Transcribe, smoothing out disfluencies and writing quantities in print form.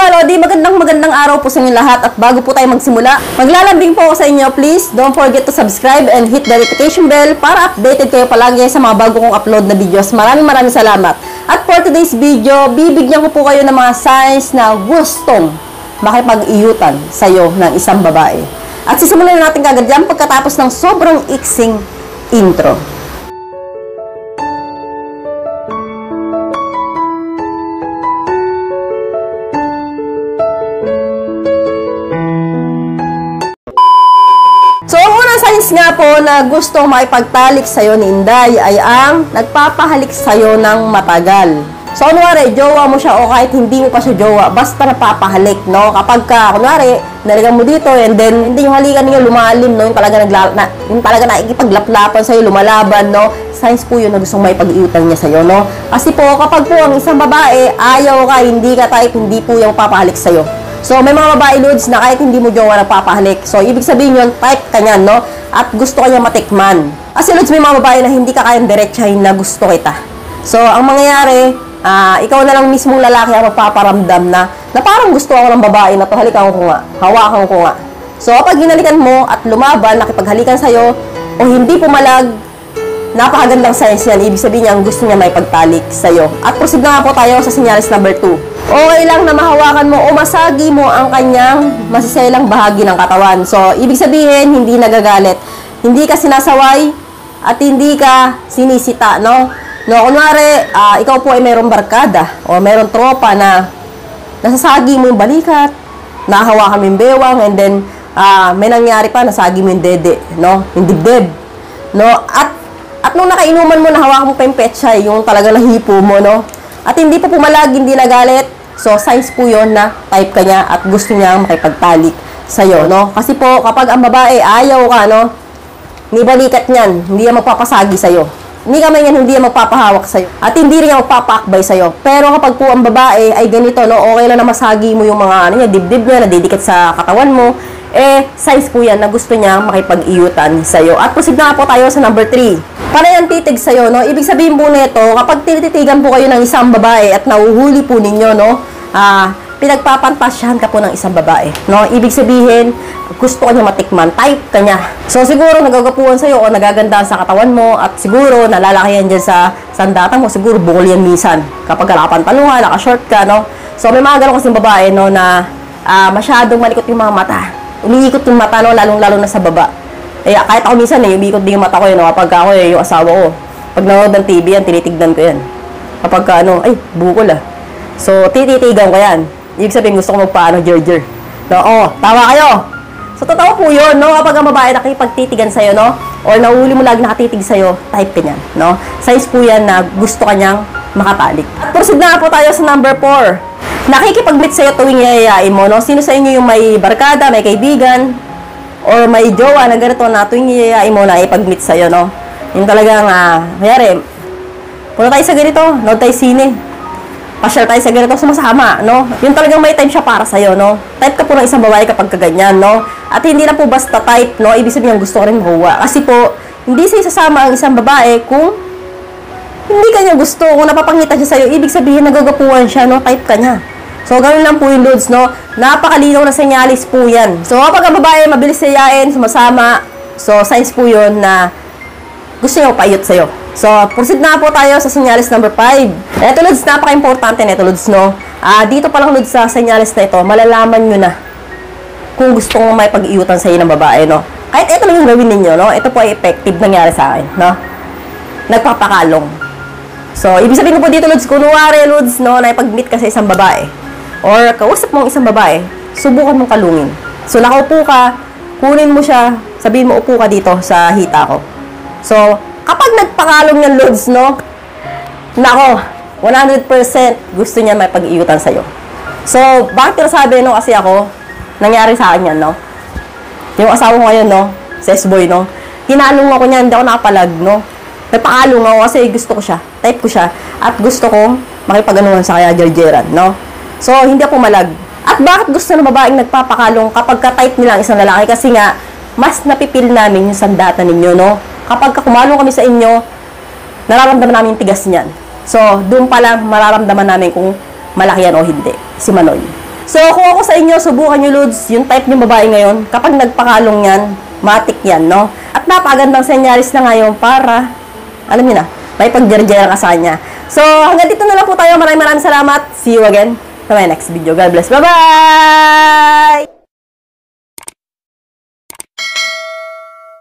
mga Lodi, magandang araw po sa inyo lahat. At bago po tayo magsimula, maglalambing po ako sa inyo. Please don't forget to subscribe and hit the notification bell para updated kayo palagi sa mga bago kong upload na videos. Maraming salamat. At for today's video, bibigyan ko po kayo ng mga signs na gustong makipag-iyutan sa'yo ng isang babae. At sisimulan na natin kagad yan pagkatapos ng sobrang iksing intro. So, ang unang signs nga po na gusto makipagtalik sa'yo ni Inday ay ang nagpapahalik sa'yo ng matagal. So, kunwari, jowa mo siya o kahit hindi mo pa siya jowa, basta napapahalik, no? Kapag ka, kunwari, naligan mo dito and then, hindi yung halikan niyo lumalim, no? Yung talaga nakikipaglaplapan sa'yo, lumalaban, no? Signs po yun na gustong maipag-iutan niya sa'yo, no? Kasi po, kapag po ang isang babae, ayaw ka, hindi ka type, hindi po yung papahalik sa'yo. So, may mga babae, Lods, na kahit hindi mo jowa nagpapahalik. So, ibig sabihin yun, type ka niyan, no? At gusto ka niya matikman. Kasi, Lods, may mga babae na hindi ka kayang diretsahin na gusto kita. So, ang mangyayari, ikaw na lang mismong lalaki ang magpaparamdam na parang gusto ako ng babae na to, halikan ko nga, hawakan ko nga. So, kapag hinalikan mo at lumaban, nakipaghalikan sa'yo, o hindi pumalag, napakagandang signs yan. Ibig sabihin niya, gusto niya may pagtalik sa'yo. At proceed na nga po tayo sa senyales number 2. Okay lang na mahawakan mo o masagi mo ang kanyang masiselang bahagi ng katawan. So, ibig sabihin, hindi nagagalit. Hindi ka sinasaway at hindi ka sinisita, no? No, kunwari, ikaw po ay mayroong barkada o mayroong tropa na nasasagi mo yung balikat, nahawakan mo yung bewang, and then, may nangyari pa, nasagi mo yung dede, no? Yung dibdib, no? At nung nakainuman mo, nahawakan mo pa yung pechay, yung talaga nahipo mo, no? At hindi pa pumalag, hindi nagalit. So, signs po yun na type ka niya at gusto niya makipagtalik sa'yo, no? Kasi po, kapag ang babae, ayaw ka, no? Ni balikat niyan, hindi yan magpapasagi sa'yo. Hindi kamay niyan, hindi yan magpapahawak sa'yo. At hindi rin yan magpapaakbay sa'yo. Pero kapag po ang babae ay ganito, no? Okay lang na masagi mo yung mga, dibdib niya, nadidikit sa katawan mo. Signs po yan na gusto niya makipag-iyutan sa'yo. At proceed na po tayo sa number 3. Para yan titig sa'yo, no? Ibig sabihin po nito, kapag tinititigan po kayo ng isang babae at nahuhuli po ninyo, no? Pinagpapantasyahan ka po ng isang babae, no? Ibig sabihin, gusto ka niya matikman, type ka niya. So, siguro nagagapuan sa'yo o nagaganda sa katawan mo at siguro nalalaki yan dyan sa sandata mo, siguro bukol yan minsan. Kapag nakapantalong ka, nakashort ka, no? So, may mga gano'n kasing babae, no, na masyadong malikot yung mga mata. Umiikot yung mata, no, lalong-lalo na sa baba. Kahit ako minsan, umiikot din yung mata ko, no, kapag ako, yung asawa ko. Pag nanonood ng TV yan, tinitignan ko yan. Kapag ay, bukol So, tititigan ko yan. Ibig sabihin, gusto ko gerger. No, tawa kayo. So, totoo po yun, no? Kapag ang babae nakipagtitigan sa'yo, no? Or nahuli mo lagi nakatitig sa'yo, type ka niyan, no? Size po yan na gusto ka niyang makatalik. At proceed na po tayo sa number 4. Nakikipag-meet sa'yo tuwing yayayain mo, no? Sino sa inyo yung may barkada, may kaibigan, or may jowa na ganito na tuwing yayayain mo na ipag-meet sa'yo, no? Yung talagang, mayari, punta tayo sa ganito, nood tayo sine. Pasyal tayo sa ganito, sumasama, no? Yung talagang may time siya para sa'yo, no? Type ka po ng isang babae kapag kaganyan, no? At hindi na po basta type, no? Ibig sabihin, gusto ko rin makuha. Kasi po, hindi siya isasama ang isang babae kung hindi ka niya gusto. Kung napapangita siya sa'yo, ibig sabihin, nagagapuan siya, no? Type ka niya. So, ganoon lang po yung Lods, no? Napakalinaw na senyalis po yan. So, kapag ang babae, mabilis siyayain, sumasama, so, signs po yun na gusto niya mapayot sa'yo. So, proceed na po tayo sa senyalis number 5. Ito, Lods, napaka-importante nito, Lods, no? Dito pa lang, Lods, sa senyalis na ito, malalaman nyo na kung gusto kong may pag-iutan sa'yo ng babae, no? Kahit ito lang yung gawin ninyo, no? Ito po ay effective nangyari sa akin, no? Nagpapakalong. So, ibig sabihin ko po dito, Lods, kunwari, Lods, no, na ipag-meet ka sa isang babae, or kausap mo ang isang babae, subukan mong kalungin. So, nakaupo ka, kunin mo siya, sabihin mo, upo ka dito sa hita ko. So, kapag nagpakalong yan, Lods, no, nako, 100% gusto niya may pag-iutan sa'yo. So, bakit ko sabi, no, kasi ako, nangyari sa akin yan, no, yung asawa ko ngayon, no, si S-boy, no, hinalong ako niyan, hindi ako nakapalag, no, nagpakalong ako kasi gusto ko siya, type ko siya, at gusto kong makipag-anuhan sa kaya gergeran, no. So, hindi ako malag. At bakit gusto ng babaeng nagpapakalong kapag ka-type nila ang isang lalaki? Kasi nga, mas napipil namin yung sandata ninyo, no? Kapag kumalong kami sa inyo, nararamdaman namin yung tigas niyan. So, doon pa lang mararamdaman namin kung malaki yan o hindi. Si Manoy. So, kung ako sa inyo, subukan nyo, Lods, yung type nyo babae ngayon, kapag nagpakalong yan, matik yan, no? At napagandang senyaris na ngayon para, alam nyo na, may pagjerjera ka sa kanya. So, hanggang dito na lang po tayo. Maraming salamat. See you again sa my next video. God bless. Bye-bye!